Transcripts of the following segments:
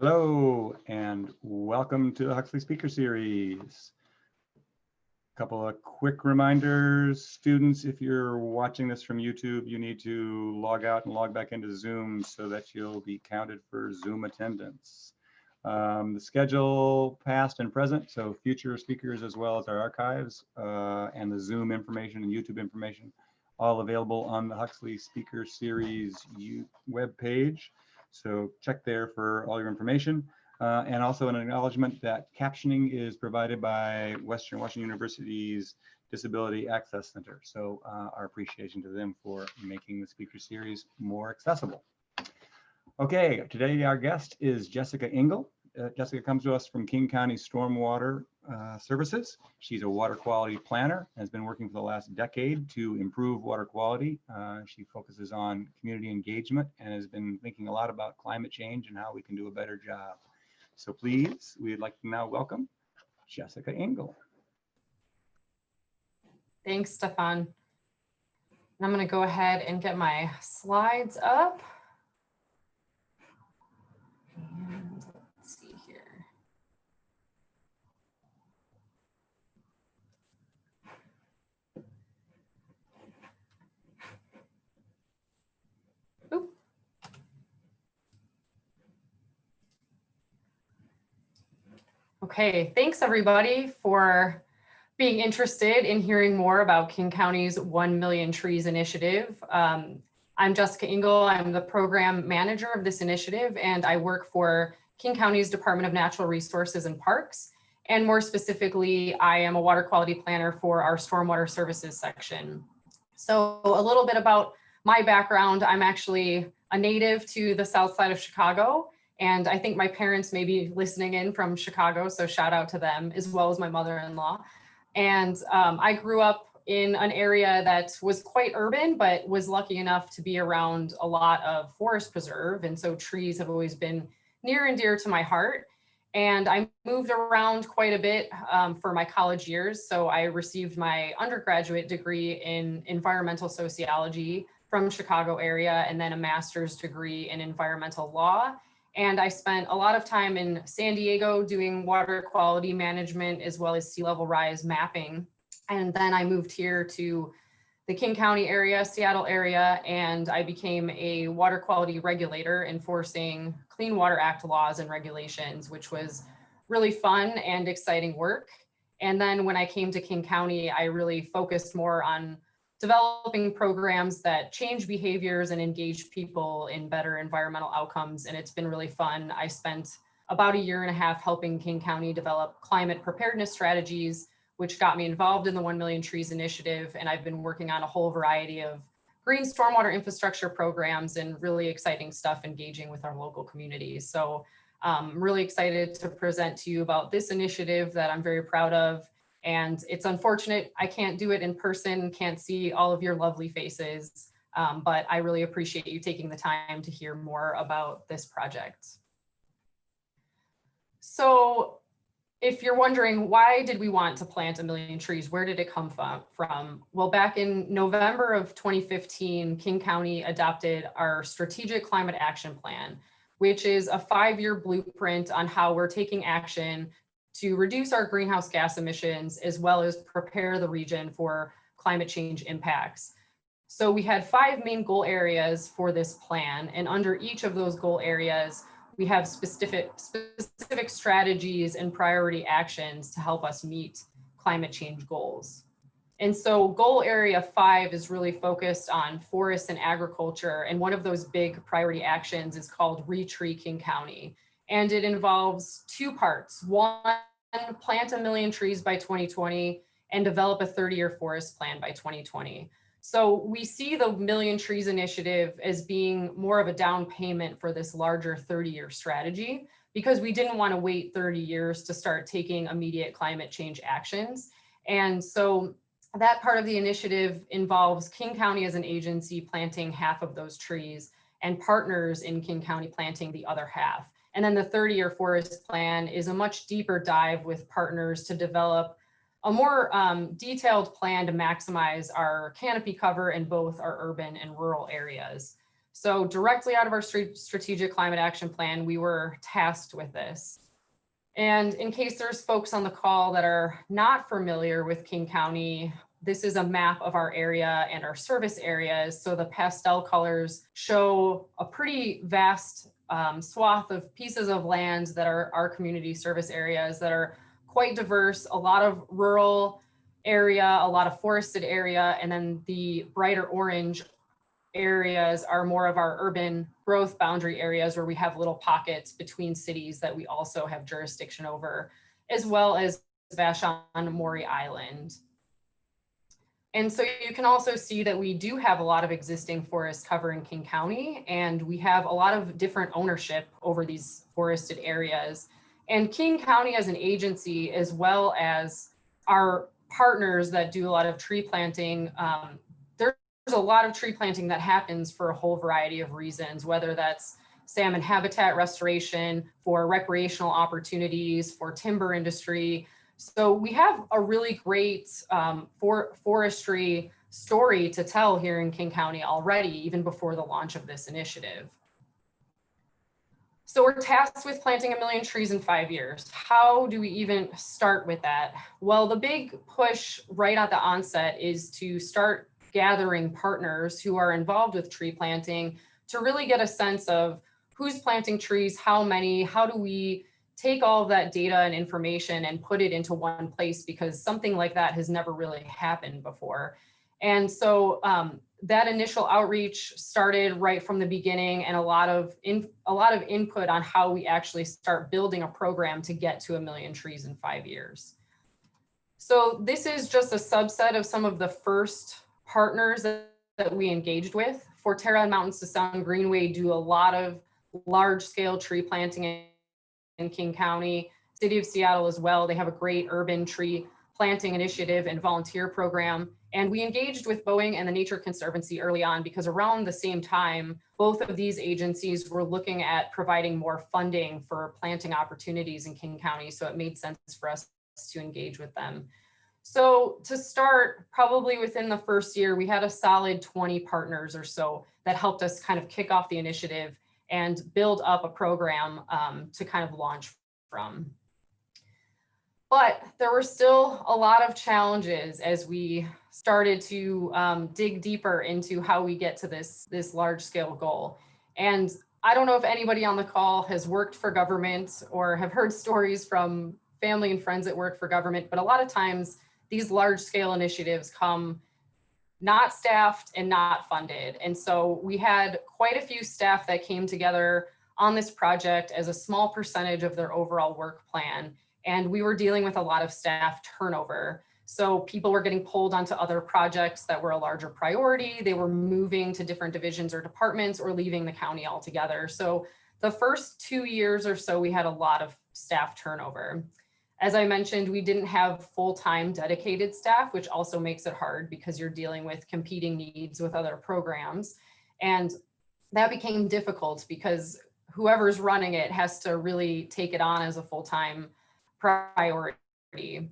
Hello, and welcome to the Huxley Speaker Series. A couple of quick reminders. Students, if you're watching this from YouTube, you need to log out and log back into Zoom so that you'll be counted for Zoom attendance. The schedule, past and present, so future speakers as well as our archives and the Zoom information and YouTube information, all available on the Huxley Speaker Series web page. So check there for all your information. And also an acknowledgement that captioning is provided by Western Washington University's Disability Access Center. So our appreciation to them for making the speaker series more accessible. Okay, today our guest is Jessica Engel. Jessica comes to us from King County Stormwater Services. She's a water quality planner and has been working for the last decade to improve water quality. She focuses on community engagement and has been thinking a lot about climate change and how we can do a better job. So please, we'd like to now welcome Jessica Engel. Thanks, Stefan. I'm going to go ahead and get my slides up. And let's see here. Oop. Okay, thanks everybody for being interested in hearing more about King County's 1 Million Trees initiative. I'm Jessica Engel. I'm the program manager of this initiative, and I work for King County's Department of Natural Resources and Parks. And more specifically, I am a water quality planner for our Stormwater Services section. So a little bit about my background. I'm actually a native to the south side of Chicago. And I think my parents may be listening in from Chicago, so shout out to them, as well as my mother-in-law. And I grew up in an area that was quite urban, but was lucky enough to be around a lot of forest preserve. And so trees have always been near and dear to my heart. And I moved around quite a bit for my college years. So I received my undergraduate degree in environmental sociology from Chicago area, and then a master's degree in environmental law. And I spent a lot of time in San Diego doing water quality management as well as sea level rise mapping. And then I moved here to the King County area, Seattle area, and I became a water quality regulator enforcing Clean Water Act laws and regulations, which was really fun and exciting work. And then when I came to King County, I really focused more on developing programs that change behaviors and engage people in better environmental outcomes. And it's been really fun. I spent about 1.5 years helping King County develop climate preparedness strategies, which got me involved in the 1 Million Trees initiative. And I've been working on a whole variety of green stormwater infrastructure programs and really exciting stuff engaging with our local communities. So I'm really excited to present to you about this initiative that I'm very proud of. And it's unfortunate I can't do it in person, can't see all of your lovely faces, but I really appreciate you taking the time to hear more about this project. So if you're wondering, why did we want to plant 1 million trees? Where did it come from? Well, back in November of 2015, King County adopted our Strategic Climate Action Plan, which is a 5-year blueprint on how we're taking action to reduce our greenhouse gas emissions, as well as prepare the region for climate change impacts. So we had 5 main goal areas for this plan, and under each of those goal areas, we have specific strategies and priority actions to help us meet climate change goals. And so goal area 5 is really focused on forests and agriculture, and one of those big priority actions is called Retree King County. And it involves 2 parts. One, plant 1 million trees by 2020 and develop a 30-year forest plan by 2020. So we see the 1 Million Trees initiative as being more of a down payment for this larger 30-year strategy, because we didn't want to wait 30 years to start taking immediate climate change actions. And so that part of the initiative involves King County as an agency planting half of those trees and partners in King County planting the other half. And then the 30-year forest plan is a much deeper dive with partners to develop a more detailed plan to maximize our canopy cover in both our urban and rural areas. So directly out of our strategic climate action plan, we were tasked with this. And in case there's folks on the call that are not familiar with King County, this is a map of our area and our service areas. So the pastel colors show a pretty vast swath of pieces of land that are our community service areas that are quite diverse, a lot of rural area, a lot of forested area, and then the brighter orange areas are more of our urban growth boundary areas where we have little pockets between cities that we also have jurisdiction over, as well as Vashon Maury Island. And so you can also see that we do have a lot of existing forest cover in King County, and we have a lot of different ownership over these forested areas. And King County as an agency, as well as our partners that do a lot of tree planting, there's a lot of tree planting that happens for a whole variety of reasons, whether that's salmon habitat restoration, for recreational opportunities, for timber industry. So we have a really great forestry story to tell here in King County already, even before the launch of this initiative. So we're tasked with planting 1 million trees in 5 years. How do we even start with that? Well, the big push right at the onset is to start gathering partners who are involved with tree planting to really get a sense of who's planting trees, how many, how do we take all of that data and information and put it into one place, because something like that has never really happened before. And so that initial outreach started right from the beginning, and a lot of input on how we actually start building a program to get to 1 million trees in 5 years. So this is just a subset of some of the first partners that we engaged with. Forterra and Mountains to Sound Greenway do a lot of large scale tree planting in King County. City of Seattle as well. They have a great urban tree planting initiative and volunteer program. And we engaged with Boeing and the Nature Conservancy early on because around the same time, both of these agencies were looking at providing more funding for planting opportunities in King County. So it made sense for us to engage with them. So to start, probably within the first year, we had a solid 20 partners or so that helped us kind of kick off the initiative and build up a program to kind of launch from. But there were still a lot of challenges as we started to dig deeper into how we get to this large scale goal. And I don't know if anybody on the call has worked for government or have heard stories from family and friends that work for government, but a lot of times these large scale initiatives come not staffed and not funded. And so we had quite a few staff that came together on this project as a small percentage of their overall work plan. And we were dealing with a lot of staff turnover. So people were getting pulled onto other projects that were a larger priority. They were moving to different divisions or departments or leaving the county altogether. So the first 2 years or so, we had a lot of staff turnover. As I mentioned, we didn't have full-time dedicated staff, which also makes it hard because you're dealing with competing needs with other programs. And that became difficult because whoever's running it has to really take it on as a full-time priority.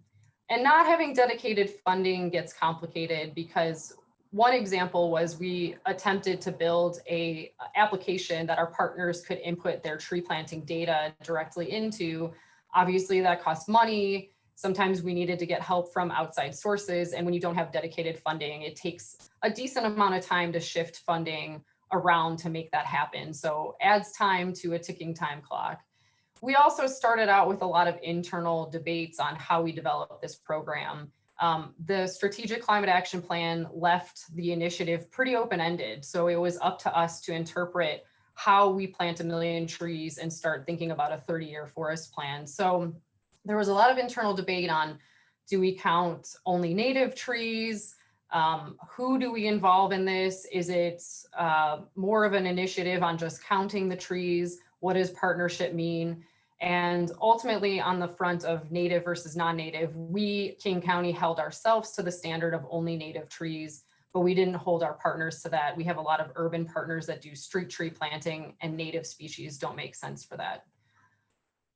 And not having dedicated funding gets complicated because one example was we attempted to build an application that our partners could input their tree planting data directly into. Obviously that costs money. Sometimes we needed to get help from outside sources. And when you don't have dedicated funding, it takes a decent amount of time to shift funding around to make that happen. So adds time to a ticking time clock. We also started out with a lot of internal debates on how we develop this program. The strategic climate action plan left the initiative pretty open-ended. So it was up to us to interpret how we plant 1 million trees and start thinking about a 30-year forest plan. So there was a lot of internal debate on, do we count only native trees? Who do we involve in this? Is it more of an initiative on just counting the trees? What does partnership mean? And ultimately on the front of native versus non-native, we, King County, held ourselves to the standard of only native trees, but we didn't hold our partners to that. We have a lot of urban partners that do street tree planting, and native species don't make sense for that.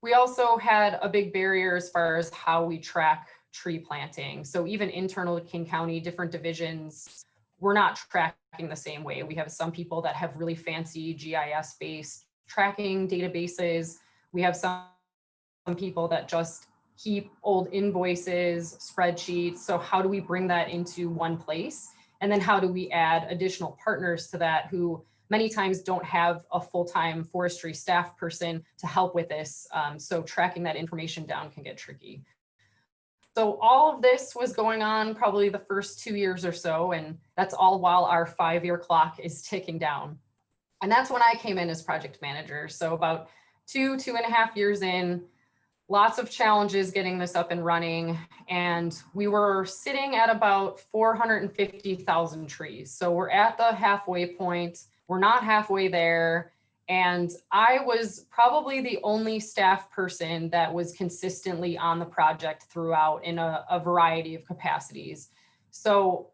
We also had a big barrier as far as how we track tree planting. So even internal to King County, different divisions we're not tracking the same way. We have some people that have really fancy GIS-based tracking databases. We have some people that just keep old invoices, spreadsheets. So how do we bring that into one place? And then how do we add additional partners to that who many times don't have a full-time forestry staff person to help with this. So tracking that information down can get tricky. So all of this was going on probably the first 2 years or so, and that's all while our 5-year clock is ticking down. And that's when I came in as project manager. So about 2.5 years in, lots of challenges getting this up and running. And we were sitting at about 450,000 trees. So we're at the halfway point. We're not halfway there. And I was probably the only staff person that was consistently on the project throughout in a variety of capacities. So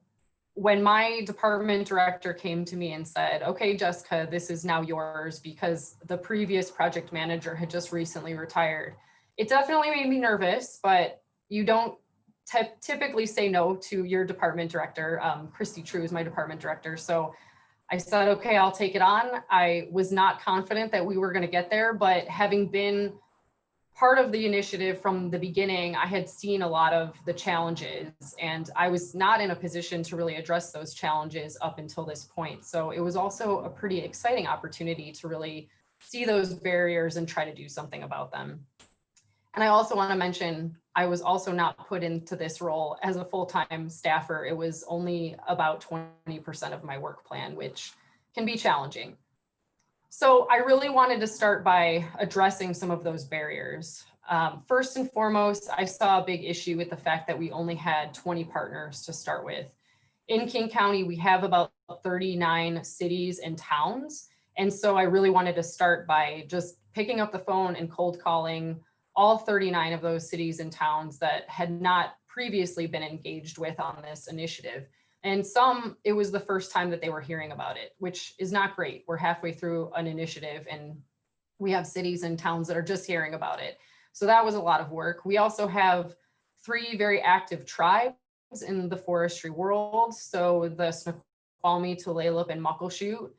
when my department director came to me and said, okay, Jessica, this is now yours because the previous project manager had just recently retired, it definitely made me nervous, but you don't typically say no to your department director. Christy True is my department director. So I said, okay, I'll take it on. I was not confident that we were going to get there, but having been part of the initiative from the beginning, I had seen a lot of the challenges and I was not in a position to really address those challenges up until this point. So it was also a pretty exciting opportunity to really see those barriers and try to do something about them. And I also want to mention, I was also not put into this role as a full-time staffer. It was only about 20% of my work plan, which can be challenging. So I really wanted to start by addressing some of those barriers. First and foremost, I saw a big issue with the fact that we only had 20 partners to start with. In King County, we have about 39 cities and towns. And so I really wanted to start by just picking up the phone and cold calling all 39 of those cities and towns that had not previously been engaged with on this initiative. And some, it was the first time that they were hearing about it, which is not great. We're halfway through an initiative and we have cities and towns that are just hearing about it. So that was a lot of work. We also have 3 very active tribes in the forestry world. So the Snoqualmie, Tulalip, and Muckleshoot,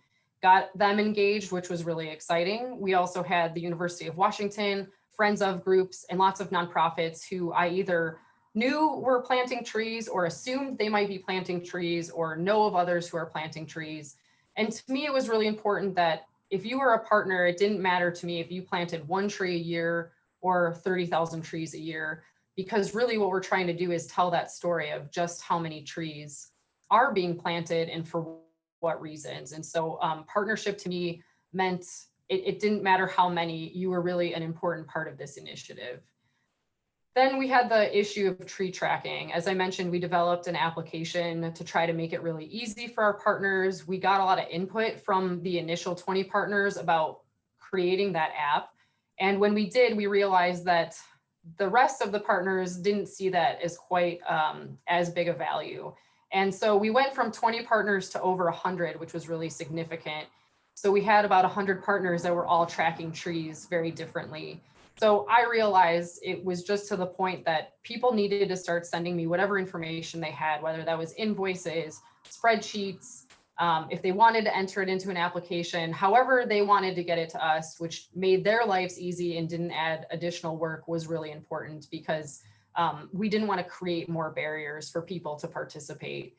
got them engaged, which was really exciting. We also had the University of Washington, Friends of groups, and lots of nonprofits who I either knew were planting trees or assumed they might be planting trees or know of others who are planting trees. And to me, it was really important that if you were a partner, it didn't matter to me if you planted 1 tree a year or 30,000 trees a year, because really what we're trying to do is tell that story of just how many trees are being planted and for what reasons. And so partnership to me meant it didn't matter how many, you were really an important part of this initiative. Then we had the issue of tree tracking. As I mentioned, we developed an application to try to make it really easy for our partners. We got a lot of input from the initial 20 partners about creating that app. And when we did, we realized that the rest of the partners didn't see that as quite as big a value. And so we went from 20 partners to over 100, which was really significant. So we had about 100 partners that were all tracking trees very differently. So I realized it was just to the point that people needed to start sending me whatever information they had, whether that was invoices, spreadsheets, if they wanted to enter it into an application, however they wanted to get it to us, which made their lives easy and didn't add additional work, was really important because we didn't want to create more barriers for people to participate.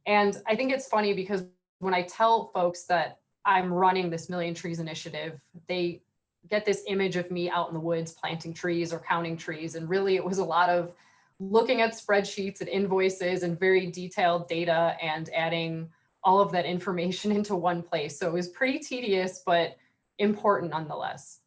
And I think it's funny because when I tell folks that I'm running this Million Trees initiative, they get this image of me out in the woods planting trees or counting trees. And really it was a lot of looking at spreadsheets and invoices and very detailed data and adding all of that information into one place. So it was pretty tedious, but important nonetheless.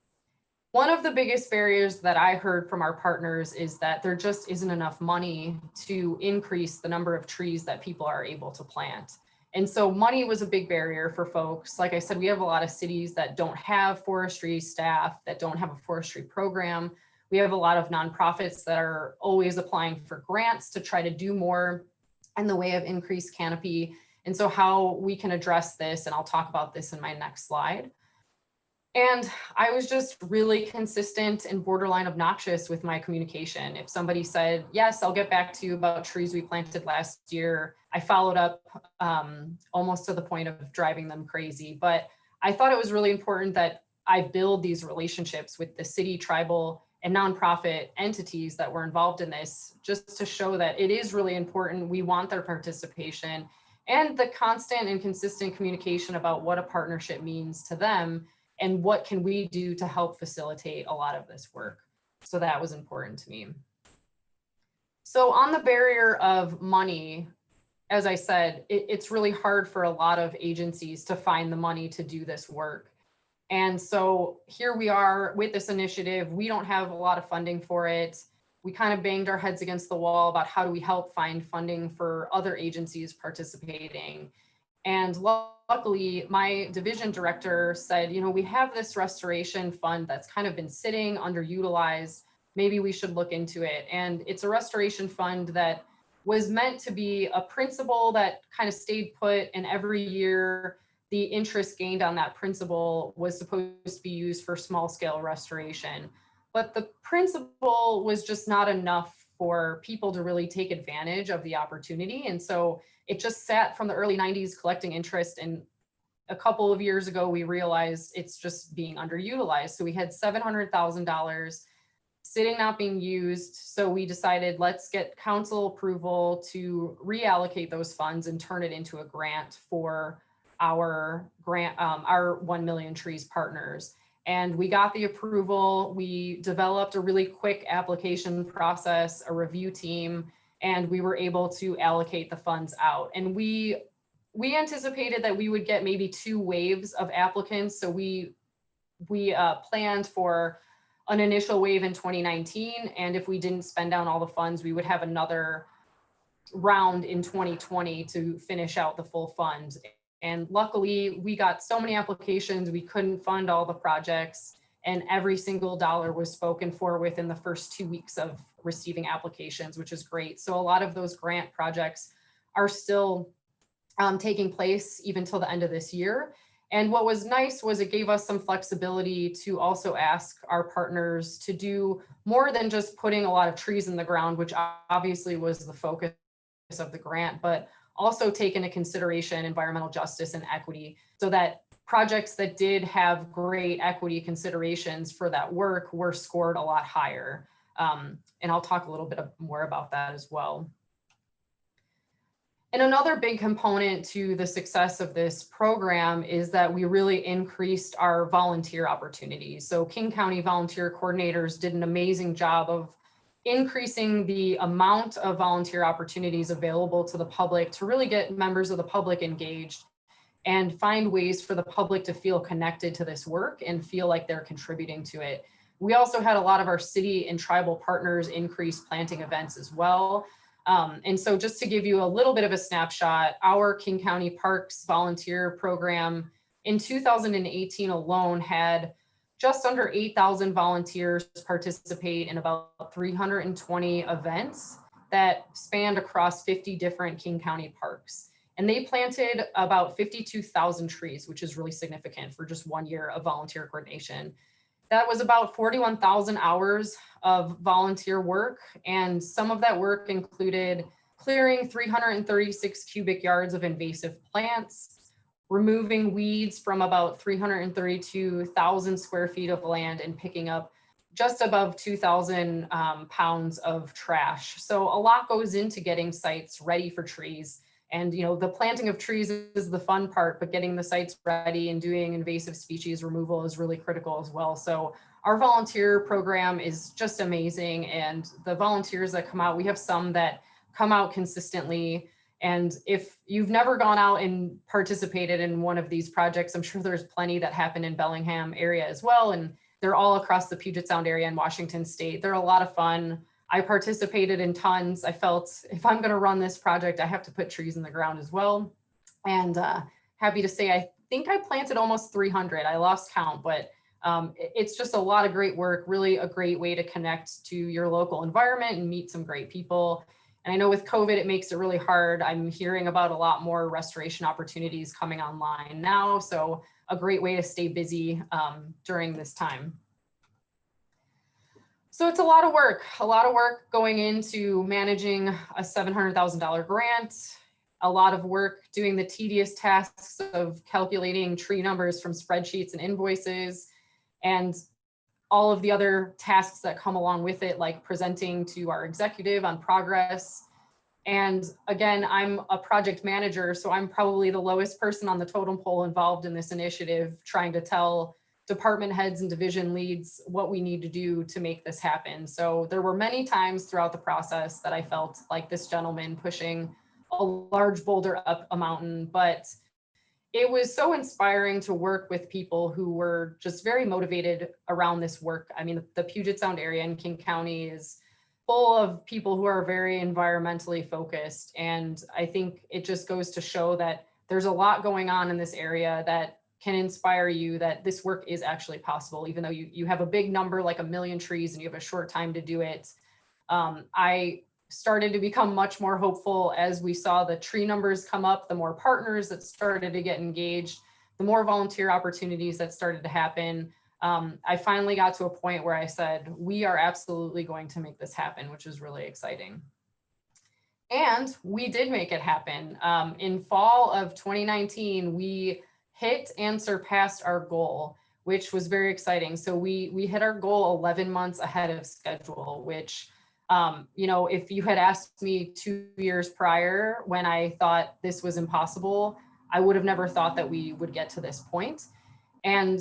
One of the biggest barriers that I heard from our partners is that there just isn't enough money to increase the number of trees that people are able to plant. And so money was a big barrier for folks. Like I said, we have a lot of cities that don't have forestry staff, that don't have a forestry program. We have a lot of nonprofits that are always applying for grants to try to do more in the way of increased canopy. And so how we can address this, and I'll talk about this in my next slide. And I was just really consistent and borderline obnoxious with my communication. If somebody said, yes, I'll get back to you about trees we planted last year, I followed up almost to the point of driving them crazy. But I thought it was really important that I build these relationships with the city, tribal, and nonprofit entities that were involved in this, just to show that it is really important. We want their participation and the constant and consistent communication about what a partnership means to them and what can we do to help facilitate a lot of this work. So that was important to me. So on the barrier of money, as I said, it's really hard for a lot of agencies to find the money to do this work. And so here we are with this initiative. We don't have a lot of funding for it. We kind of banged our heads against the wall about how do we help find funding for other agencies participating. And luckily, my division director said, you know, we have this restoration fund that's kind of been sitting underutilized. Maybe we should look into it. And it's a restoration fund that was meant to be a principal that kind of stayed put, and every year the interest gained on that principal was supposed to be used for small scale restoration. But the principal was just not enough for people to really take advantage of the opportunity. And so it just sat from the early 90s collecting interest. And a couple of years ago, we realized it's just being underutilized. So we had $700,000 sitting, not being used. So we decided, let's get council approval to reallocate those funds and turn it into a grant for our grant, our 1 Million Trees partners. And we got the approval. We developed a really quick application process, a review team, and we were able to allocate the funds out. And we anticipated that we would get maybe 2 waves of applicants. So we planned for an initial wave in 2019. And if we didn't spend down all the funds, we would have another round in 2020 to finish out the full fund. And luckily, we got so many applications, we couldn't fund all the projects, and every single dollar was spoken for within the first 2 weeks of receiving applications, which is great. So a lot of those grant projects are still taking place even till the end of this year. And what was nice was it gave us some flexibility to also ask our partners to do more than just putting a lot of trees in the ground, which obviously was the focus of the grant, but also take into consideration environmental justice and equity, so that projects that did have great equity considerations for that work were scored a lot higher. And I'll talk a little bit more about that as well. And another big component to the success of this program is that we really increased our volunteer opportunities. So King County volunteer coordinators did an amazing job of increasing the amount of volunteer opportunities available to the public to really get members of the public engaged and find ways for the public to feel connected to this work and feel like they're contributing to it. We also had a lot of our city and tribal partners increase planting events as well. And so just to give you a little bit of a snapshot, our King County Parks volunteer program in 2018 alone had just under 8,000 volunteers participate in about 320 events that spanned across 50 different King County parks. And they planted about 52,000 trees, which is really significant for just 1 year of volunteer coordination. That was about 41,000 hours of volunteer work. And some of that work included clearing 336 cubic yards of invasive plants, removing weeds from about 332,000 square feet of land, and picking up just above 2,000 pounds of trash. So a lot goes into getting sites ready for trees. And you know, the planting of trees is the fun part, but getting the sites ready and doing invasive species removal is really critical as well. So our volunteer program is just amazing. And the volunteers that come out, we have some that come out consistently. And if you've never gone out and participated in one of these projects, I'm sure there's plenty that happen in Bellingham area as well. And they're all across the Puget Sound area in Washington State. They're a lot of fun. I participated in tons. I felt if I'm going to run this project, I have to put trees in the ground as well. And happy to say, I think I planted almost 300. I lost count, but it's just a lot of great work, really a great way to connect to your local environment and meet some great people. And I know with COVID, it makes it really hard. I'm hearing about a lot more restoration opportunities coming online now. So a great way to stay busy during this time. So it's a lot of work going into managing a $700,000 grant, a lot of work doing the tedious tasks of calculating tree numbers from spreadsheets and invoices, and all of the other tasks that come along with it, like presenting to our executive on progress. And again, I'm a project manager, so I'm probably the lowest person on the totem pole involved in this initiative, trying to tell department heads and division leads what we need to do to make this happen. So there were many times throughout the process that I felt like this gentleman pushing a large boulder up a mountain, but it was so inspiring to work with people who were just very motivated around this work. I mean, the Puget Sound area in King County is full of people who are very environmentally focused. And I think it just goes to show that there's a lot going on in this area that can inspire you that this work is actually possible, even though you have a big number, like 1 million trees, and you have a short time to do it. I started to become much more hopeful as we saw the tree numbers come up, the more partners that started to get engaged, the more volunteer opportunities that started to happen. I finally got to a point where I said, we are absolutely going to make this happen, which is really exciting. And we did make it happen. In fall of 2019, we hit and surpassed our goal, which was very exciting. So we hit our goal 11 months ahead of schedule, which, you know, if you had asked me 2 years prior when I thought this was impossible, I would have never thought that we would get to this point. And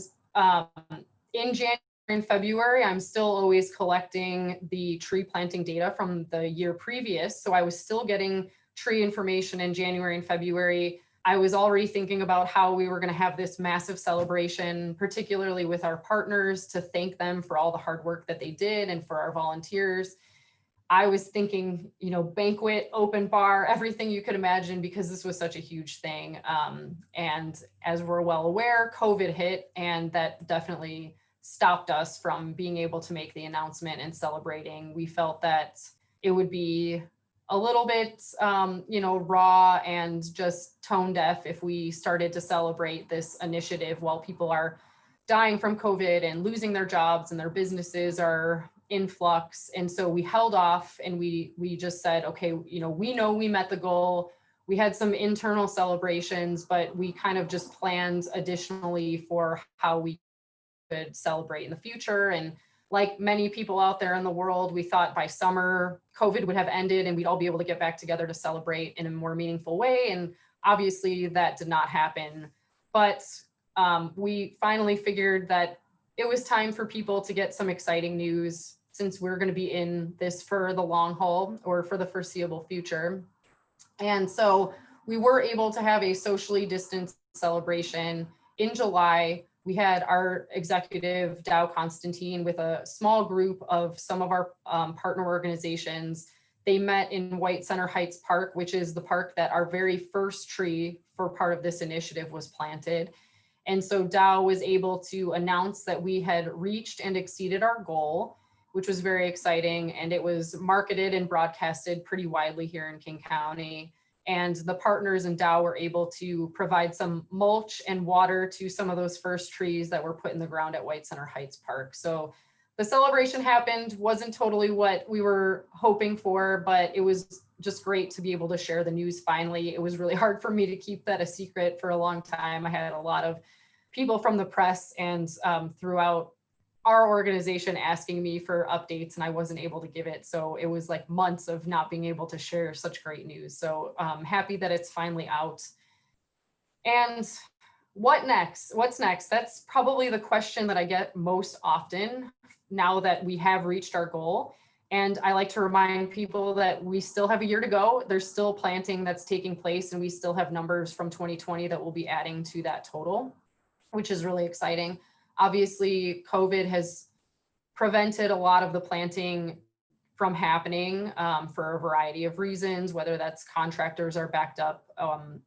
in January and February, I'm still always collecting the tree planting data from the year previous. So I was still getting tree information in January and February. I was already thinking about how we were going to have this massive celebration, particularly with our partners, to thank them for all the hard work that they did and for our volunteers. I was thinking, you know, banquet, open bar, everything you could imagine, because this was such a huge thing. And as we're well aware, COVID hit, and that definitely stopped us from being able to make the announcement and celebrating. We felt that it would be a little bit, you know, raw and just tone deaf if we started to celebrate this initiative while people are dying from COVID and losing their jobs and their businesses are in flux. And so we held off, and we just said, okay, you know we met the goal. We had some internal celebrations, but we kind of just planned additionally for how we could celebrate in the future. And like many people out there in the world, we thought by summer COVID would have ended and we'd all be able to get back together to celebrate in a more meaningful way. And obviously that did not happen. But we finally figured that it was time for people to get some exciting news, since we're going to be in this for the long haul or for the foreseeable future. And so we were able to have a socially distanced celebration in July. We had our executive, Dow Constantine, with a small group of some of our partner organizations. They met in White Center Heights Park, which is the park that our very first tree for part of this initiative was planted. And so Dow was able to announce that we had reached and exceeded our goal, which was very exciting. And it was marketed and broadcasted pretty widely here in King County. And the partners in Dow were able to provide some mulch and water to some of those first trees that were put in the ground at White Center Heights Park. So the celebration happened, wasn't totally what we were hoping for, but it was just great to be able to share the news finally. It was really hard for me to keep that a secret for a long time. I had a lot of people from the press and throughout our organization asking me for updates, and I wasn't able to give it. So it was like months of not being able to share such great news. So I'm happy that it's finally out. And what next? What's next? That's probably the question that I get most often now that we have reached our goal. And I like to remind people that we still have a year to go. There's still planting that's taking place, and we still have numbers from 2020 that we'll be adding to that total, which is really exciting. Obviously, COVID has prevented a lot of the planting from happening for a variety of reasons, whether that's contractors are backed up,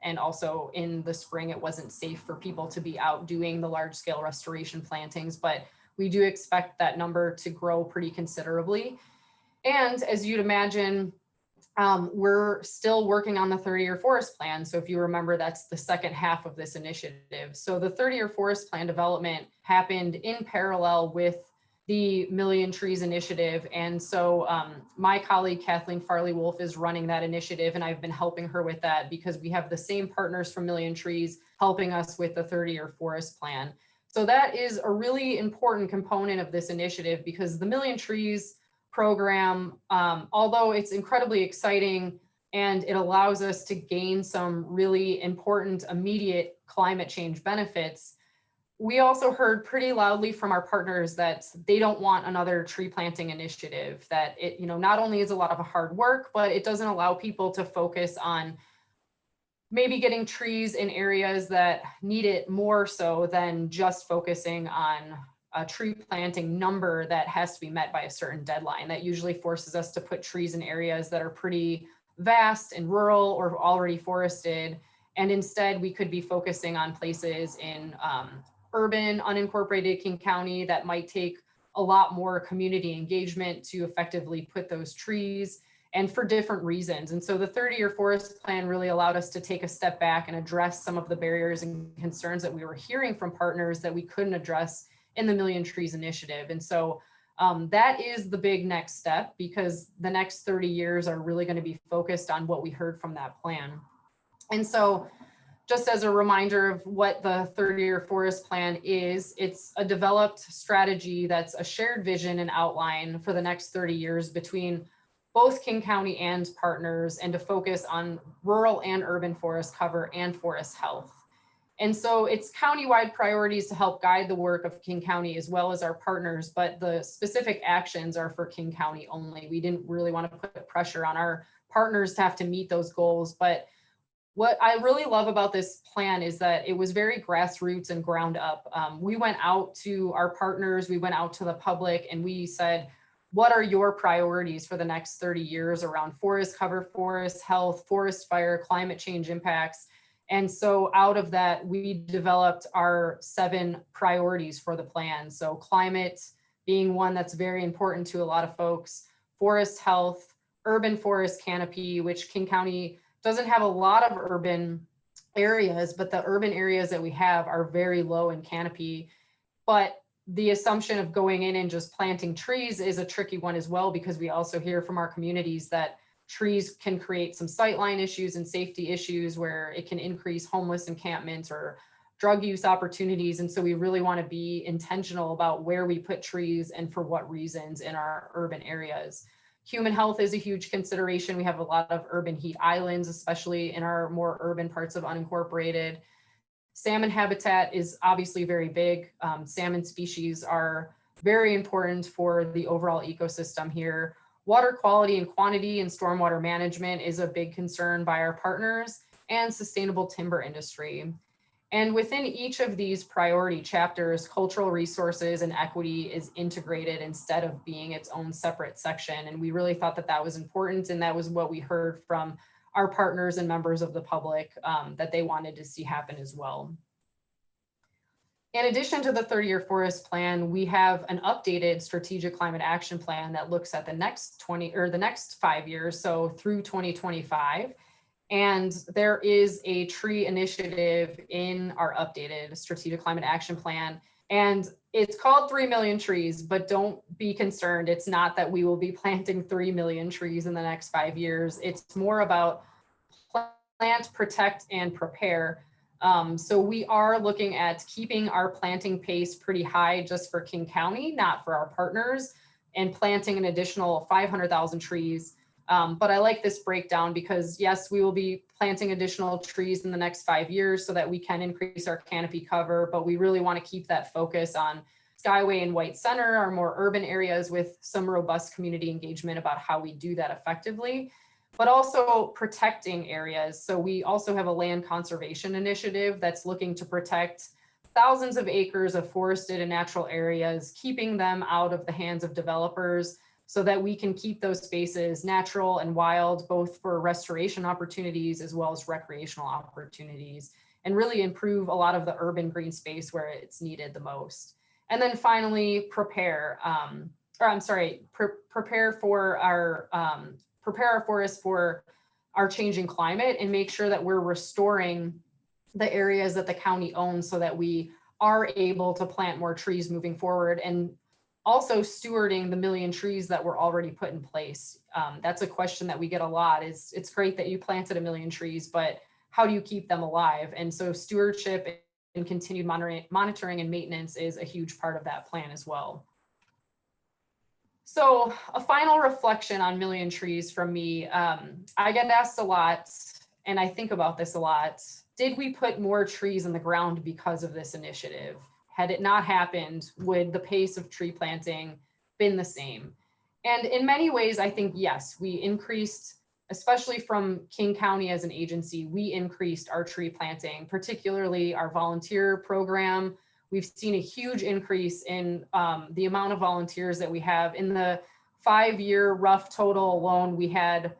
and also in the spring, it wasn't safe for people to be out doing the large scale restoration plantings, but we do expect that number to grow pretty considerably. And as you'd imagine, we're still working on the 30-year forest plan. So if you remember, that's the second half of this initiative. So the 30-year forest plan development happened in parallel with the Million Trees Initiative. And so my colleague, Kathleen Farley-Wolf, is running that initiative, and I've been helping her with that because we have the same partners from Million Trees helping us with the 30-year forest plan. So that is a really important component of this initiative because the Million Trees program, although it's incredibly exciting and it allows us to gain some really important immediate climate change benefits, we also heard pretty loudly from our partners that they don't want another tree planting initiative, that it, not only is a lot of hard work, but it doesn't allow people to focus on maybe getting trees in areas that need it more so than just focusing on a tree planting number that has to be met by a certain deadline. That usually forces us to put trees in areas that are pretty vast and rural or already forested. And instead we could be focusing on places in urban, unincorporated King County that might take a lot more community engagement to effectively put those trees, and for different reasons. And so the 30-year forest plan really allowed us to take a step back and address some of the barriers and concerns that we were hearing from partners that we couldn't address in the Million Trees Initiative. And so that is the big next step, because the next 30 years are really going to be focused on what we heard from that plan. And so just as a reminder of what the 30-year forest plan is, it's a developed strategy that's a shared vision and outline for the next 30 years between both King County and partners, and to focus on rural and urban forest cover and forest health. And so it's countywide priorities to help guide the work of King County as well as our partners, but the specific actions are for King County only. We didn't really want to put pressure on our partners to have to meet those goals. But what I really love about this plan is that it was very grassroots and ground up. We went out to our partners, we went out to the public, and we said, what are your priorities for the next 30 years around forest cover, forest health, forest fire, climate change impacts? And so out of that, we developed our 7 priorities for the plan. So climate being one that's very important to a lot of folks, forest health, urban forest canopy, which King County doesn't have a lot of urban areas, but the urban areas that we have are very low in canopy. But the assumption of going in and just planting trees is a tricky one as well, because we also hear from our communities that trees can create some sightline issues and safety issues where it can increase homeless encampments or drug use opportunities. And so we really want to be intentional about where we put trees and for what reasons in our urban areas. Human health is a huge consideration. We have a lot of urban heat islands, especially in our more urban parts of unincorporated. Salmon habitat is obviously very big. Salmon species are very important for the overall ecosystem here. Water quality and quantity and stormwater management is a big concern by our partners, and sustainable timber industry. And within each of these priority chapters, cultural resources and equity is integrated instead of being its own separate section. And we really thought that that was important, and that was what we heard from our partners and members of the public that they wanted to see happen as well. In addition to the 30-year forest plan, we have an updated strategic climate action plan that looks at the next 5 years, so through 2025. And there is a tree initiative in our updated strategic climate action plan. And it's called 3 million trees, but don't be concerned. It's not that we will be planting 3 million trees in the next 5 years. It's more about plant, protect, and prepare. So we are looking at keeping our planting pace pretty high just for King County, not for our partners, and planting an additional 500,000 trees. But I like this breakdown because yes, we will be planting additional trees in the next 5 years so that we can increase our canopy cover, but we really want to keep that focus on Skyway and White Center, our more urban areas, with some robust community engagement about how we do that effectively, but also protecting areas. So we also have a land conservation initiative that's looking to protect thousands of acres of forested and natural areas, keeping them out of the hands of developers, so that we can keep those spaces natural and wild, both for restoration opportunities as well as recreational opportunities, and really improve a lot of the urban green space where it's needed the most. And then finally, prepare for our prepare our forests for our changing climate and make sure that we're restoring the areas that the county owns so that we are able to plant more trees moving forward, and also stewarding the 1 million trees that were already put in place. That's a question that we get a lot. Is it's great that you planted 1 million trees, but how do you keep them alive? And so stewardship and continued monitoring and maintenance is a huge part of that plan as well. So a final reflection on 1 million trees from me. I get asked a lot, and I think about this a lot. Did we put more trees in the ground because of this initiative? Had it not happened, would the pace of tree planting been the same? And in many ways, I think, yes, we increased, especially from King County as an agency, we increased our tree planting, particularly our volunteer program. We've seen a huge increase in the amount of volunteers that we have. In the 5-year rough total alone, we had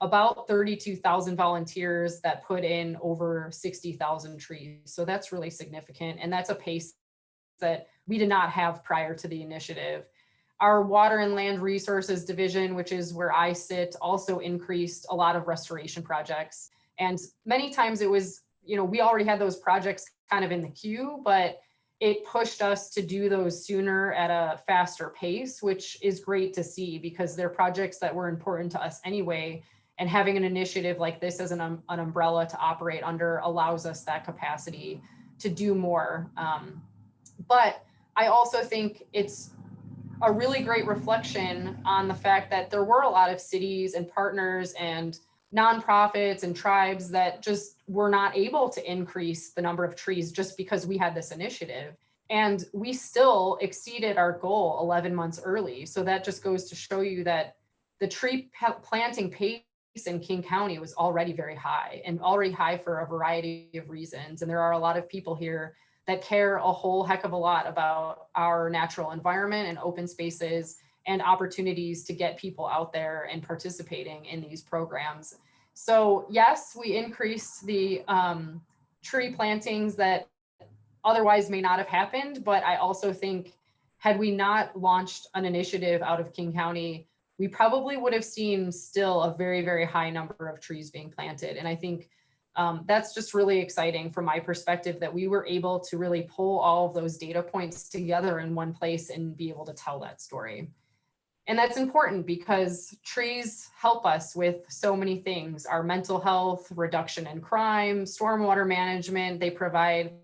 about 32,000 volunteers that put in over 60,000 trees. So that's really significant. And that's a pace that we did not have prior to the initiative. Our Water and Land Resources Division, which is where I sit, also increased a lot of restoration projects. And many times it was, we already had those projects kind of in the queue, but it pushed us to do those sooner at a faster pace, which is great to see because they're projects that were important to us anyway. And having an initiative like this as an umbrella to operate under allows us that capacity to do more. But I also think it's a really great reflection on the fact that there were a lot of cities and partners and nonprofits and tribes that just were not able to increase the number of trees just because we had this initiative. And we still exceeded our goal 11 months early. So that just goes to show you that the tree planting pace in King County was already very high, and already high for a variety of reasons. And there are a lot of people here that care a whole heck of a lot about our natural environment and open spaces and opportunities to get people out there and participating in these programs. So yes, we increased the tree plantings that otherwise may not have happened, but I also think had we not launched an initiative out of King County, we probably would have seen still a very, very high number of trees being planted. And I think that's just really exciting from my perspective that we were able to really pull all of those data points together in one place and be able to tell that story. And that's important because trees help us with so many things: our mental health, reduction in crime, stormwater management. They provide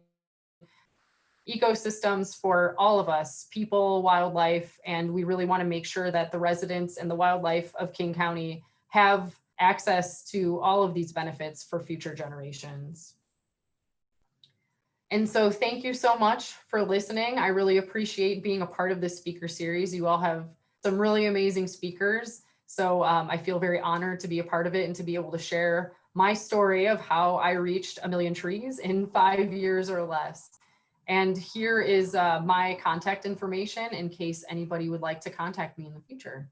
ecosystems for all of us, people, wildlife, and we really want to make sure that the residents and the wildlife of King County have access to all of these benefits for future generations. And so thank you so much for listening. I really appreciate being a part of this speaker series. You all have some really amazing speakers. So I feel very honored to be a part of it and to be able to share my story of how I reached 1 million trees in 5 years or less. And here is my contact information in case anybody would like to contact me in the future.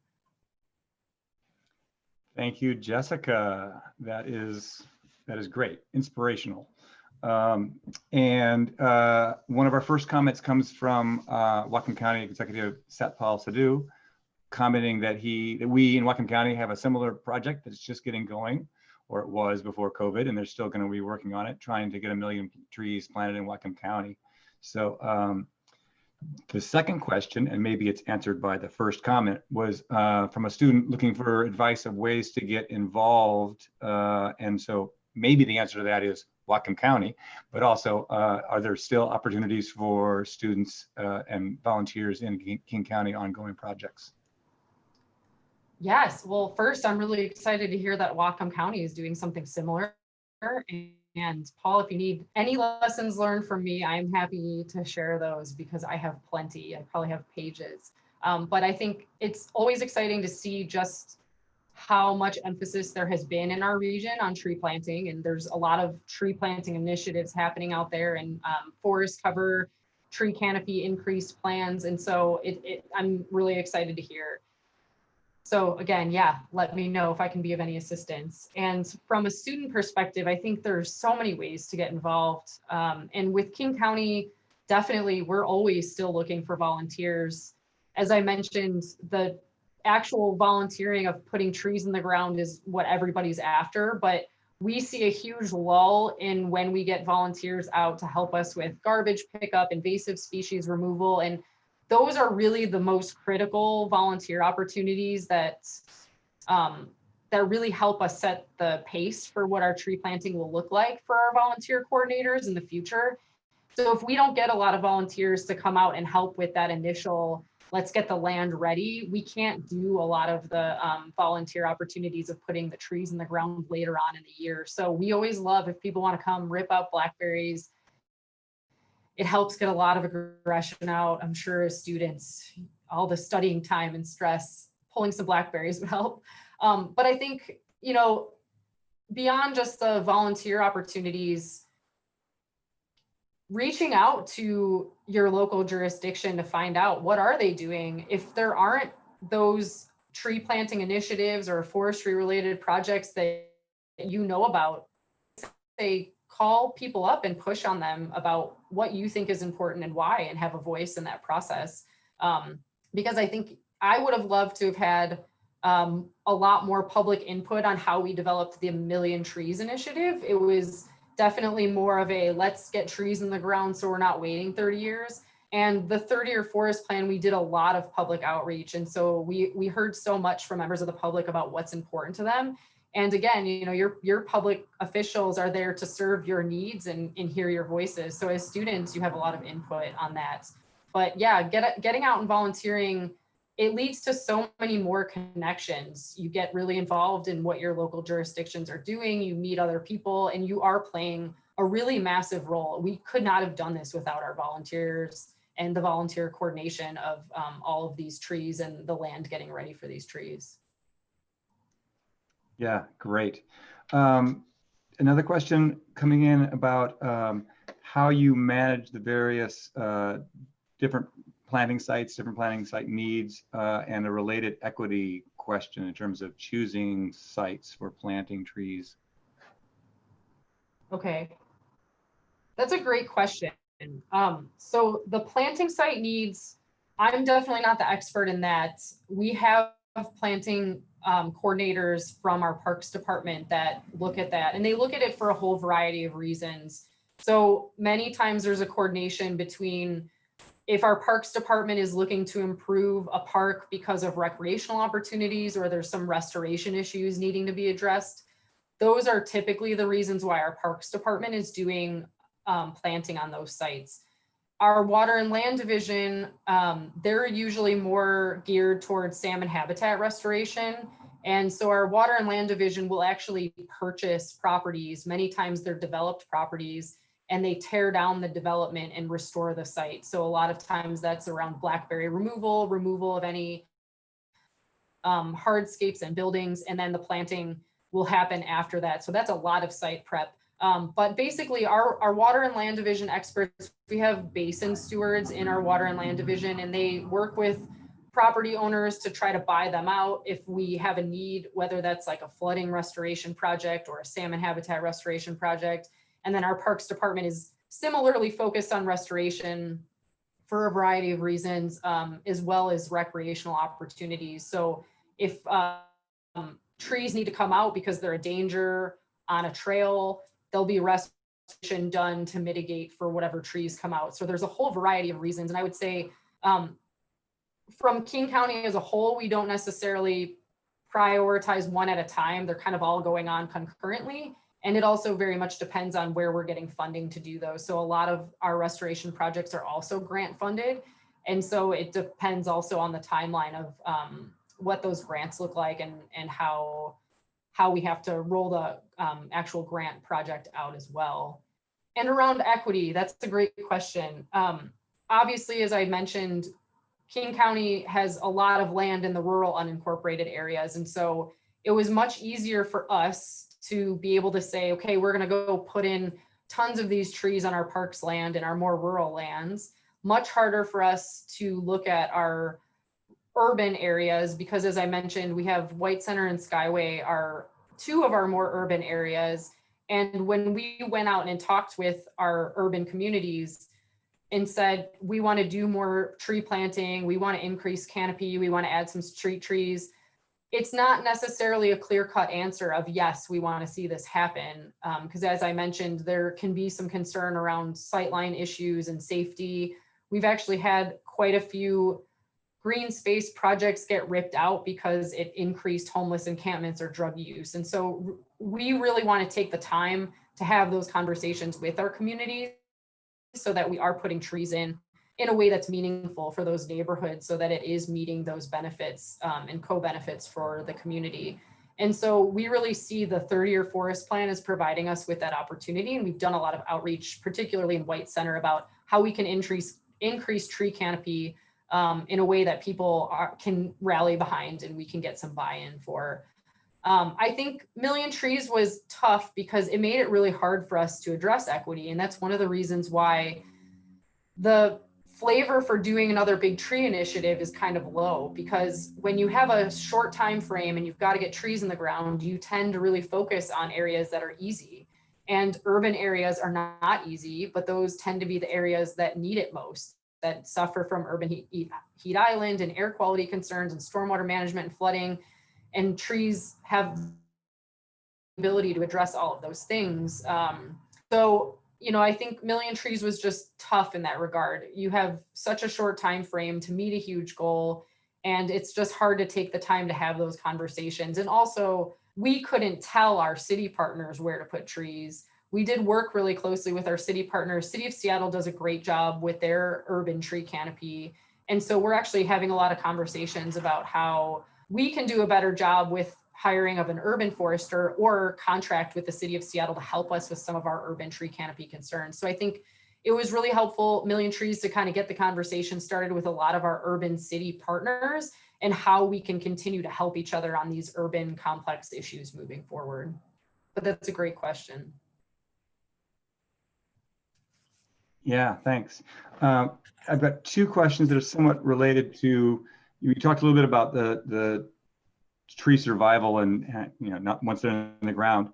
Thank you, Jessica. That is great, inspirational. And one of our first comments comes from Whatcom County Executive Satpal Sidhu, commenting that we in Whatcom County have a similar project that's just getting going, or it was before COVID, and they're still going to be working on it, trying to get 1 million trees planted in Whatcom County. So the second question, and maybe it's answered by the first comment, was from a student looking for advice of ways to get involved. And so maybe the answer to that is Whatcom County, but also are there still opportunities for students and volunteers in King County ongoing projects? Yes, well, first, I'm really excited to hear that Whatcom County is doing something similar. And Paul, if you need any lessons learned from me, I'm happy to share those because I have plenty. I probably have pages. But I think it's always exciting to see just how much emphasis there has been in our region on tree planting. And there's a lot of tree planting initiatives happening out there, and forest cover, tree canopy increase plans. And so I'm really excited to hear. So again, yeah, let me know if I can be of any assistance. And from a student perspective, I think there's so many ways to get involved. And with King County, definitely, we're always still looking for volunteers. As I mentioned, the actual volunteering of putting trees in the ground is what everybody's after, but we see a huge lull in when we get volunteers out to help us with garbage pickup, invasive species removal, and those are really the most critical volunteer opportunities that that really help us set the pace for what our tree planting will look like for our volunteer coordinators in the future. So if we don't get a lot of volunteers to come out and help with that initial, let's get the land ready, we can't do a lot of the volunteer opportunities of putting the trees in the ground later on in the year. So we always love if people want to come rip out blackberries. It helps get a lot of aggression out. I'm sure as students, all the studying time and stress, pulling some blackberries would help. But I think, you know, beyond just the volunteer opportunities, reaching out to your local jurisdiction to find out what are they doing. If there aren't those tree planting initiatives or forestry related projects that you know about, they call people up and push on them about what you think is important and why, and have a voice in that process. Because I think I would have loved to have had a lot more public input on how we developed the Million Trees initiative. It was definitely more of a let's get trees in the ground so we're not waiting 30 years. And the 30-year forest plan, we did a lot of public outreach. And so we heard so much from members of the public about what's important to them. And again, you know, your public officials are there to serve your needs and hear your voices. So as students, you have a lot of input on that. But yeah, getting out and volunteering, it leads to so many more connections. You get really involved in what your local jurisdictions are doing, you meet other people, and you are playing a really massive role. We could not have done this without our volunteers and the volunteer coordination of all of these trees and the land getting ready for these trees. Yeah, great. Another question coming in about how you manage the various different planting site needs, and a related equity question in terms of choosing sites for planting trees. Okay, that's a great question. So the planting site needs, I'm definitely not the expert in that. We have planting coordinators from our parks department that look at that, and they look at it for a whole variety of reasons. So many times there's a coordination between if our parks department is looking to improve a park because of recreational opportunities or there's some restoration issues needing to be addressed. Those are typically the reasons why our parks department is doing planting on those sites. Our water and land division, they're usually more geared towards salmon habitat restoration. And so our water and land division will actually purchase properties. Many times they're developed properties, and they tear down the development and restore the site. So a lot of times that's around blackberry removal of any hardscapes and buildings, and then the planting will happen after that. So that's a lot of site prep. But basically our water and land division experts, we have basin stewards in our water and land division, and they work with property owners to try to buy them out if we have a need, whether that's like a flooding restoration project or a salmon habitat restoration project. And then our parks department is similarly focused on restoration for a variety of reasons, as well as recreational opportunities. So if trees need to come out because they're a danger on a trail, there'll be restoration done to mitigate for whatever trees come out. So there's a whole variety of reasons. And I would say from King County as a whole, we don't necessarily prioritize one at a time. They're kind of all going on concurrently. And it also very much depends on where we're getting funding to do those. So a lot of our restoration projects are also grant funded. And so it depends also on the timeline of what those grants look like and how we have to roll the actual grant project out as well. And around equity, that's a great question. Obviously, as I mentioned, King County has a lot of land in the rural unincorporated areas. And so it was much easier for us to be able to say, okay, we're going to go put in tons of these trees on our parks land and our more rural lands. Much harder for us to look at our urban areas because, as I mentioned, we have White Center and Skyway are two of our more urban areas. And when we went out and talked with our urban communities, and said, we want to do more tree planting, we want to increase canopy, we want to add some street trees, it's not necessarily a clear-cut answer of yes, we want to see this happen. Because as I mentioned, there can be some concern around sightline issues and safety. We've actually had quite a few green space projects get ripped out because it increased homeless encampments or drug use. And so we really want to take the time to have those conversations with our communities so that we are putting trees in a way that's meaningful for those neighborhoods, so that it is meeting those benefits and co-benefits for the community. And so we really see the 30-year forest plan as providing us with that opportunity. And we've done a lot of outreach, particularly in White Center, about how we can increase tree canopy in a way that people can rally behind and we can get some buy-in for. I think Million Trees was tough because it made it really hard for us to address equity. And that's one of the reasons why the flavor for doing another big tree initiative is kind of low, because when you have a short time frame and you've got to get trees in the ground, you tend to really focus on areas that are easy. And urban areas are not easy, but those tend to be the areas that need it most, that suffer from urban heat island and air quality concerns and stormwater management and flooding. And trees have the ability to address all of those things. I think Million Trees was just tough in that regard. You have such a short time frame to meet a huge goal, and it's just hard to take the time to have those conversations. And also, we couldn't tell our city partners where to put trees. We did work really closely with our city partners. City of Seattle does a great job with their urban tree canopy. And so we're actually having a lot of conversations about how we can do a better job with hiring of an urban forester or contract with the City of Seattle to help us with some of our urban tree canopy concerns. So I think it was really helpful, Million Trees, to kind of get the conversation started with a lot of our urban city partners and how we can continue to help each other on these urban complex issues moving forward. But that's a great question. Yeah, thanks. I've got two questions that are somewhat related to, you talked a little bit about the tree survival and not once they're in the ground.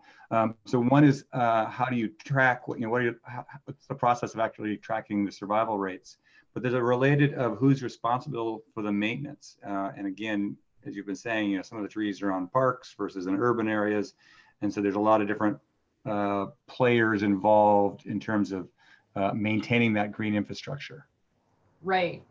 So one is how do you track what's the process of actually tracking the survival rates? But there's a related of who's responsible for the maintenance. And again, as you've been saying, some of the trees are on parks versus in urban areas, and so there's a lot of different players involved in terms of maintaining that green infrastructure. Right.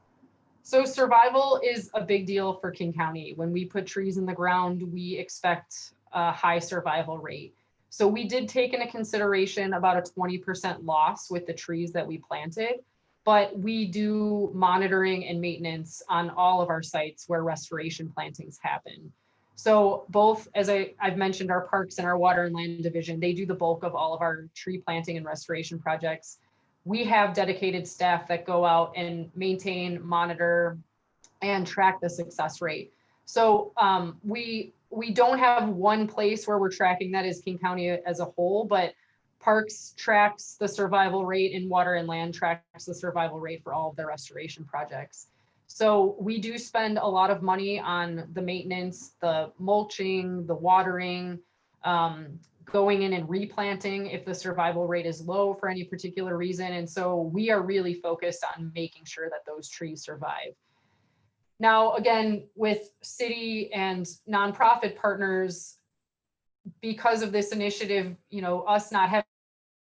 So survival is a big deal for King County. When we put trees in the ground, we expect a high survival rate. So we did take into consideration about a 20% loss with the trees that we planted, but we do monitoring and maintenance on all of our sites where restoration plantings happen. So both, as I've mentioned, our parks and our water and land division, they do the bulk of all of our tree planting and restoration projects. We have dedicated staff that go out and maintain, monitor, and track the success rate. So we don't have one place where we're tracking that as King County as a whole, but Parks tracks the survival rate and Water and Land tracks the survival rate for all of their restoration projects. So we do spend a lot of money on the maintenance, the mulching, the watering, going in and replanting if the survival rate is low for any particular reason. And so we are really focused on making sure that those trees survive. Now, again, with city and nonprofit partners, because of this initiative, us not having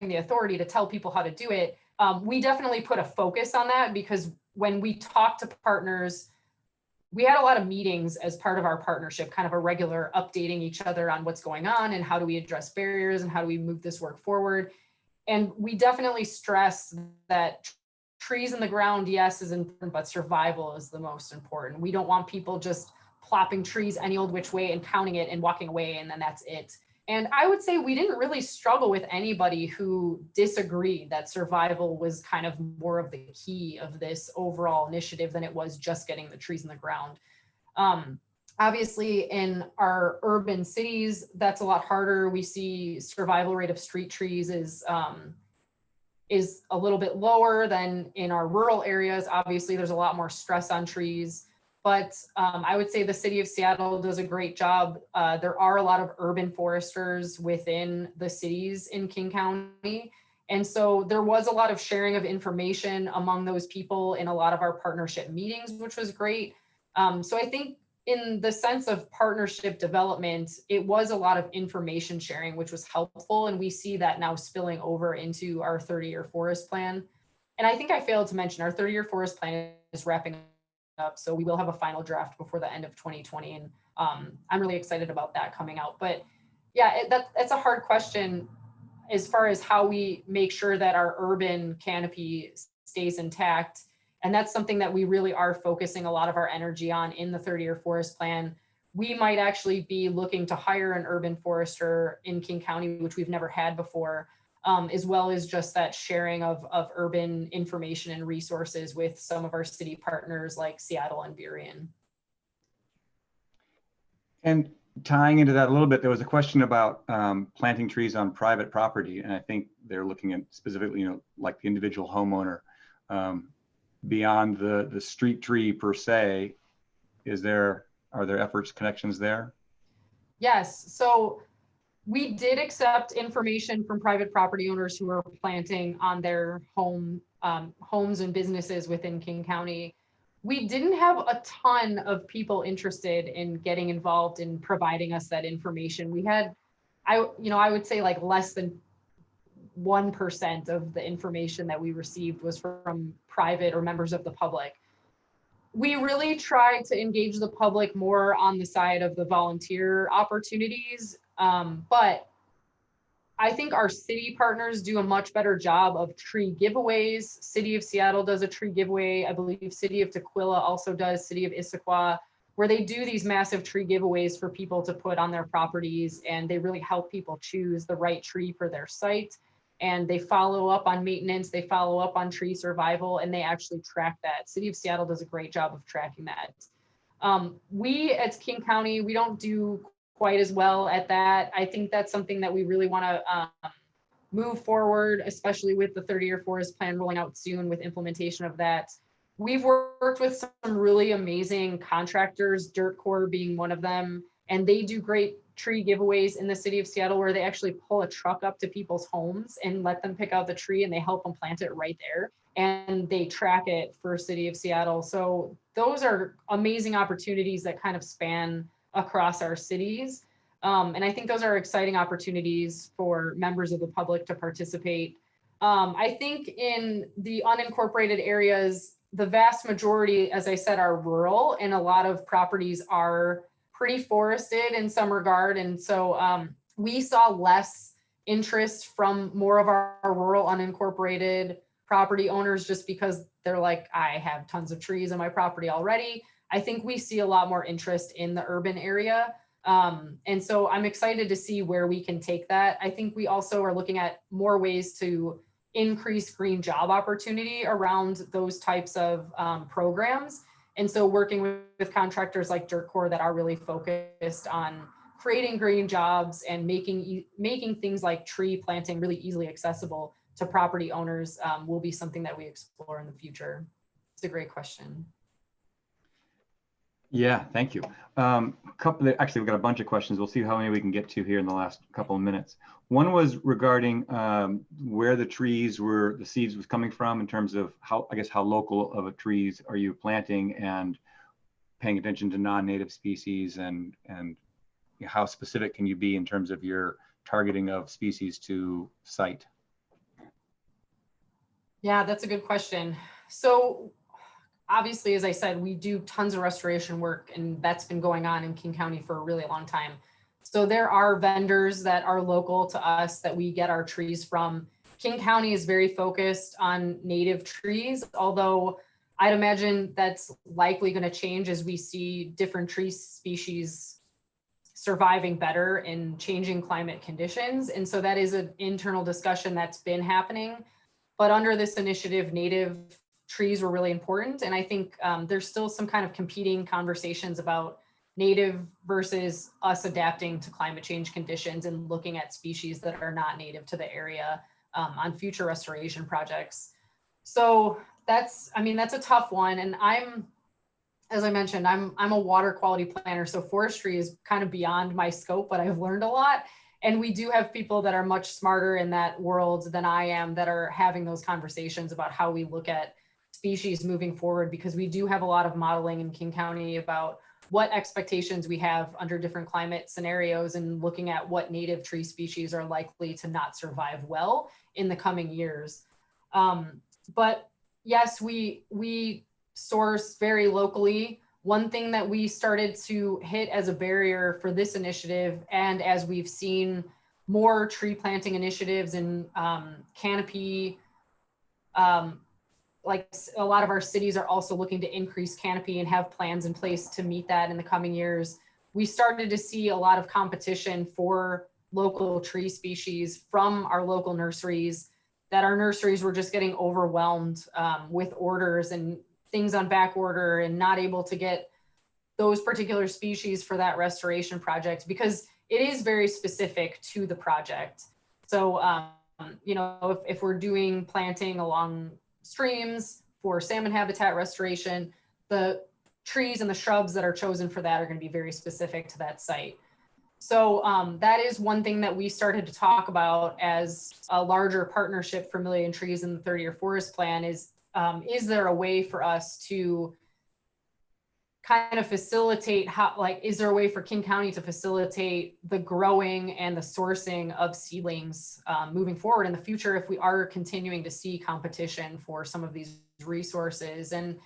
the authority to tell people how to do it, we definitely put a focus on that, because when we talk to partners, we had a lot of meetings as part of our partnership, kind of a regular updating each other on what's going on and how do we address barriers and how do we move this work forward. And we definitely stress that trees in the ground, yes, is important, but survival is the most important. We don't want people just plopping trees any old which way and counting it and walking away and then that's it. And I would say we didn't really struggle with anybody who disagreed that survival was kind of more of the key of this overall initiative than it was just getting the trees in the ground. Obviously, in our urban cities, that's a lot harder. We see survival rate of street trees is a little bit lower than in our rural areas. Obviously, there's a lot more stress on trees. But I would say the City of Seattle does a great job. There are a lot of urban foresters within the cities in King County, And so there was a lot of sharing of information among those people in a lot of our partnership meetings, which was great. So I think in the sense of partnership development, it was a lot of information sharing, which was helpful. And we see that now spilling over into our 30-year forest plan. And I think I failed to mention our 30-year forest plan is wrapping up. So we will have a final draft before the end of 2020. And I'm really excited about that coming out. But yeah, that's a hard question as far as how we make sure that our urban canopy stays intact. And that's something that we really are focusing a lot of our energy on in the 30-year forest plan. We might actually be looking to hire an urban forester in King County, which we've never had before, as well as just that sharing of urban information and resources with some of our city partners like Seattle and Burien. And tying into that a little bit, there was a question about planting trees on private property. And I think they're looking at specifically, like the individual homeowner, beyond the street tree per se. Are there efforts, connections there? Yes, so we did accept information from private property owners who are planting on their homes and businesses within King County. We didn't have a ton of people interested in getting involved in providing us that information. We had, I would say like less than 1% of the information that we received was from private or members of the public. We really try to engage the public more on the side of the volunteer opportunities. But I think our city partners do a much better job of tree giveaways. City of Seattle does a tree giveaway. I believe City of Tukwila also does, City of Issaquah, where they do these massive tree giveaways for people to put on their properties, and they really help people choose the right tree for their site. And they follow up on maintenance, they follow up on tree survival, and they actually track that. City of Seattle does a great job of tracking that. We at King County, we don't do quite as well at that. I think that's something that we really want to move forward, especially with the 30-year forest plan rolling out soon with implementation of that. We've worked with some really amazing contractors, Dirt Corps being one of them, and they do great tree giveaways in the city of Seattle where they actually pull a truck up to people's homes and let them pick out the tree and they help them plant it right there. And they track it for city of Seattle. So those are amazing opportunities that kind of span across our cities. And I think those are exciting opportunities for members of the public to participate. I think in the unincorporated areas, the vast majority, as I said, are rural, and a lot of properties are pretty forested in some regard. And so we saw less interest from more of our rural unincorporated property owners just because they're like, I have tons of trees on my property already. I think we see a lot more interest in the urban area. And so I'm excited to see where we can take that. I think we also are looking at more ways to increase green job opportunity around those types of programs. And so working with contractors like Dirt Corps that are really focused on creating green jobs and making things like tree planting really easily accessible to property owners will be something that we explore in the future. It's a great question. Yeah, thank you. Actually, we've got a bunch of questions. We'll see how many we can get to here in the last couple of minutes. One was regarding where the seeds was coming from in terms of how local of a trees are you planting and paying attention to non-native species and how specific can you be in terms of your targeting of species to site? Yeah, that's a good question. So obviously, as I said, we do tons of restoration work, and that's been going on in King County for a really long time. So there are vendors that are local to us that we get our trees from. King County is very focused on native trees, although I'd imagine that's likely going to change as we see different tree species surviving better in changing climate conditions. And so that is an internal discussion that's been happening. But under this initiative, native trees were really important. And I think there's still some kind of competing conversations about native versus us adapting to climate change conditions and looking at species that are not native to the area on future restoration projects. So that's a tough one. And as I mentioned, I'm a water quality planner. So forestry is kind of beyond my scope, but I've learned a lot. And we do have people that are much smarter in that world than I am that are having those conversations about how we look at species moving forward, because we do have a lot of modeling in King County about what expectations we have under different climate scenarios and looking at what native tree species are likely to not survive well in the coming years. But yes, we source very locally. One thing that we started to hit as a barrier for this initiative, and as we've seen more tree planting initiatives and canopy, like a lot of our cities are also looking to increase canopy and have plans in place to meet that in the coming years. We started to see a lot of competition for local tree species from our local nurseries, that our nurseries were just getting overwhelmed with orders and things on back order and not able to get those particular species for that restoration project, because it is very specific to the project. So, you know, if we're doing planting along streams for salmon habitat restoration, the trees and the shrubs that are chosen for that are going to be very specific to that site. So that is one thing that we started to talk about as a larger partnership for Million Trees in the 30-year forest plan is there a way for us to kind of facilitate how, like, is there a way for King County to facilitate the growing and the sourcing of seedlings moving forward in the future if we are continuing to see competition for some of these resources? And,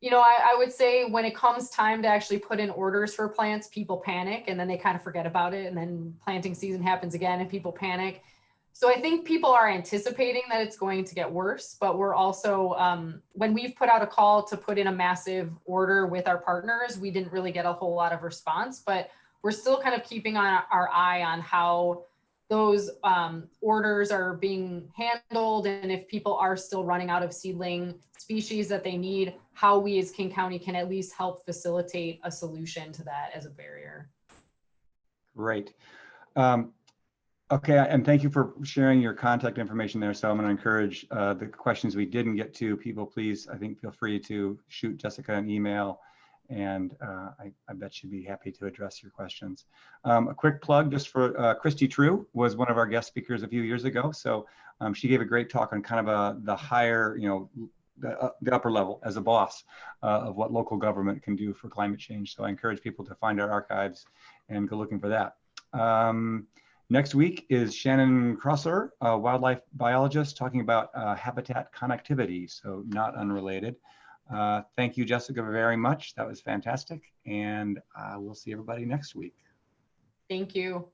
you know, I would say when it comes time to actually put in orders for plants, people panic and then they kind of forget about it. And then planting season happens again and people panic. So I think people are anticipating that it's going to get worse, but we're also, when we've put out a call to put in a massive order with our partners, we didn't really get a whole lot of response, but we're still kind of keeping our eye on how those orders are being handled. And if people are still running out of seedling species that they need, how we as King County can at least help facilitate a solution to that as a barrier. Great. Okay, and thank you for sharing your contact information there. So I'm going to encourage the questions we didn't get to, people, please, I think feel free to shoot Jessica an email, and I bet she'd be happy to address your questions. A quick plug just for Christy True was one of our guest speakers a few years ago. So she gave a great talk on kind of the higher, you know, the upper level as a boss of what local government can do for climate change. So I encourage people to find our archives and go looking for that. Next week is Shannon Crosser, a wildlife biologist, talking about habitat connectivity, so not unrelated. Thank you, Jessica, very much. That was fantastic. And we'll see everybody next week. Thank you.